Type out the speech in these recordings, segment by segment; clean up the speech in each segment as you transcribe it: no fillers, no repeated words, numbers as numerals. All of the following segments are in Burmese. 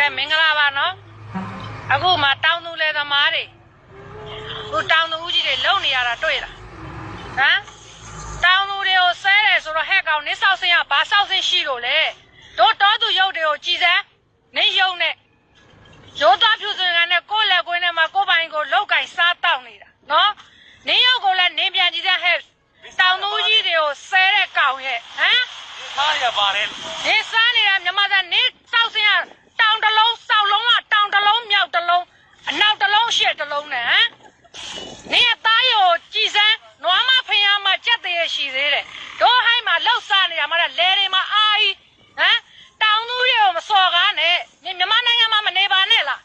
ကဲမင်္ဂလာပါနော်အခုမှတောင်းသူလေသမားတွေဟိုတောင်းသူဦးကြီးတွေလုံနေရတာတွေ့လားဟမ်တောင်းသူတွေကိုဆဲတယ်ဆိုတော့ဟဲ့ကောင်နစ်ဆောက်စင်းကဘာဆောက်စင်းရှိလို့လဲတို့တော်သူရုပ်တွေကိုကြည်စမ်းနေရုံနဲ့ရိုးသားဖြူစင်ကန်နဲ့ကိုယ့်လက်ကွင်းထဲမှာကိုယ်ပိုင်ကိုလောက်ကင်စားတောက်နေတာနော်နေရုပ်ကိုလည်းနေပြန်ကြည့်စမ်းဟဲ့တောင်းသူကြီးတွေကိုဆဲတဲ့ကောင်ရဲ့ဟမ်ထားရပါတယ်နေစားနေတာမြန်မာသားနေဆောက်စင်းကတောင်တလုံးဆောက်လုံးကတောင်တလုံးမြောက်တလုံးအနောက်တလုံးရှေ့တလုံးနဲ့ဟမ်နေအသားရောကြည်စမ်းနွားမဖျားမကြက်သေးရရှိသေးတယ်တို့ဟိုင်းမှာလောက်စားနေတာမှလည်းလဲတွေမှာအာကြီးဟမ်တောင်သူတွေကိုမစော်ကားနဲ့နေမြန်မာနိုင်ငံမှာမနေပါနဲ့လား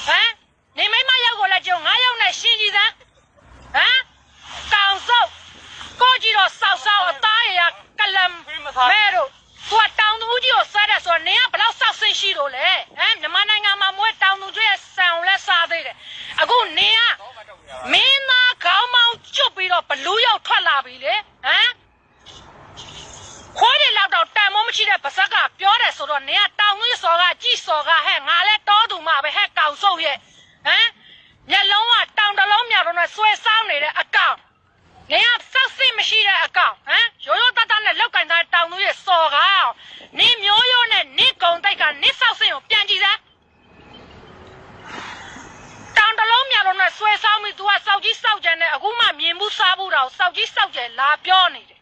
ဟမ်နေမိမရောက်ကိုလည်းကျုံ9ယောက်နဲ့ရှင်းကြည်စမ်းဟမ်ကောင်စုပ်ကိုကြည့်တော့စောက်စောက်အသားရကလမ်မဲတို့သူကတောင်သူကြီးကိုစားတယ်ဆိုတော့နေကဘလောက်စောက်ဆင်းရှိလို့လဲဟမ်မြန်မာနိုင်ငံမှာမွေးတောင်သူတွေဆန်ကိုလည်းစားသေးတယ်အခုနေကမင်းသားခေါင်းမောင်းကျွတ်ပြီးတော့ဘလူးရောက်ထွက်လာပြီလေဟမ်ခွေးတွေလောက်တော့တန်မိုးမရှိတဲ့ဗစက်ကပြောတယ်ဆိုတော့နေကတောင်သူစော်ကကြည်စော်ကဟဲ့ငါလဲတောသူမှပဲဟဲ့ကောင်စုပ်ရဲ့ဟမ်မျက်လုံးကတောင်တလုံးမြောက်တော့ဆွဲဆောင်းနေတဲ့အကောင်နေကစောက်စစ်မရှိတဲ့အကောင်ဟမ်ရိုးရိုးသားသားနဲ့လောက်ကင်သားတောင်သူရဲ့စော်ကနေမျိုးရိုးနဲ့နေကုံတိုက်ကနေစောက်စင်ကိုပြန်ကြည့်စမ်းတောင်တလုံးမြောက်တော့ဆွဲဆောင်းပြီးသူကစောက်ကြီးစောက်ကြံနဲ့အခုမှမြင်မှုစားဘူးတော့စောက်ကြီးစောက်ကြံလာပြောနေတယ်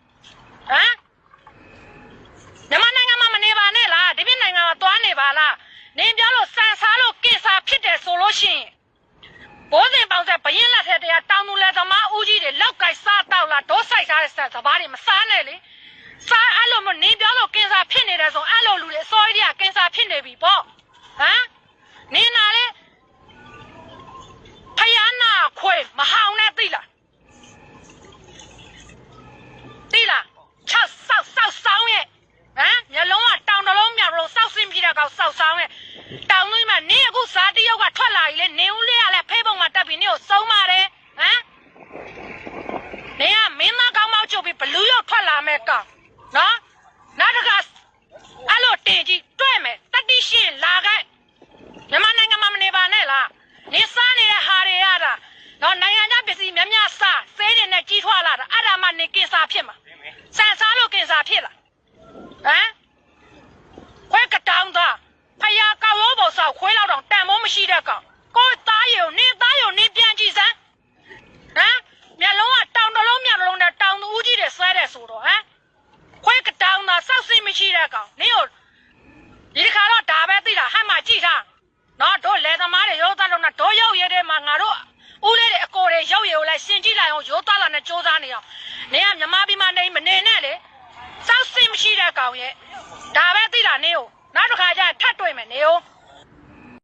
ဟမ်မြန်မာနိုင်ငံမှာမနေပါနဲ့လားဒီပြည်နိုင်ငံမှာသွားနေပါလားနေပြောလို့စံစားလို့ကင်ဆာဖြစ်တယ်ဆိုလို့ရှိရင်ဘိုးစဉ်ပေါင်းဆက်ဘရင်လက်ထက်တည်းကတောင်သူလက်သမားဦးကြီးတွေလောက်ကင်စားတောက်လာဒိုးဆိုင်ထားတဲ့စဘာတွေမစားနဲ့လေစားအဲ့လိုမျိုးနေပြောလို့ကင်ဆာဖြစ်နေတယ်ဆိုအဲ့လိုလူတွေအစောကြီးကကင်ဆာဖြစ်နေပြီပေါ့ဟမ်နေနာလေဖယားနာခွေမဟောင်းနဲ့သိလားချက်ဆောက်ဆောင်းရဲ့ဟမ်မျက်လုံးကတောင်တလုံးမြောက်လုံးစောက်စင်းပြီးတဲ့ကောင်စောက်ဆောင်းရဲ့တောင်လုံးမှာနင်းအခုဇာတိယောက်ကထွက်လာပြီလေနေဦးလေးကလည်းဖေးပုံမှာတက်ပြီးနင်းကိုစုံပါတယ်ဟမ်နေကမင်းသားကောင်းမောက်ချုပ်ပြီးဘလူးရောက်ထွက်လာမဲ့ကောင်နော်နောက်တကအဲ့လိုတင်ကြီးတွေ့မယ်တတိရှိလာခဲ့မြန်မာနိုင်ငံမှာမနေပါနဲ့လားနေစားနေတဲ့ဟာတွေရတာနော်နိုင်ငံခြားပစ္စည်းများများစားစေးတွေနဲ့ကြီးထွားလာတာအဲ့ဒါမှနေကင်ဆာဖြစ်မှာဆန်စားလို့ကင်ဆာဖြစ်လားဟမ်ခွဲကတောင်းသားဖယားကောက်ရောပေါ်ဆောက်ခွဲလောက်တော့တန်မိုးမရှိတဲ့ကောင်ကိုသားရုံနေပြန်ကြည့်စမ်းဟမ်မျက်လုံးကတောင်တလုံးမျက်လုံးနဲ့တောင်သူဦးကြီးတွေဆွဲတယ်ဆိုတော့ဟမ်ခွဲကတောင်းသားစောက်စိတ်မရှိတဲ့ကောင်နေကိုဒီခါတော့ဒါပဲသိတာဟမ်မှကြည့်ထားနော်တို့လေသမားတွေရိုးသားလုံးနဲ့တို့ရုပ်ရည်တွေမှာငါတို့ဦးလေးတွေအကိုတွေရုပ်ရည်ကိုလည်းရှင်ကြည့်လိုက်အောင်ရိုးသားလာနဲ့စူးစမ်းနေအောင်နေကမြမပြည်မှာနေမနေနဲ့လေစောက်စိတ်မရှိတဲ့ကောင်ရဲ့ဒါပဲသိတာနေကိုနောက်တစ်ခါကျထပ်တွေ့မယ်နေကို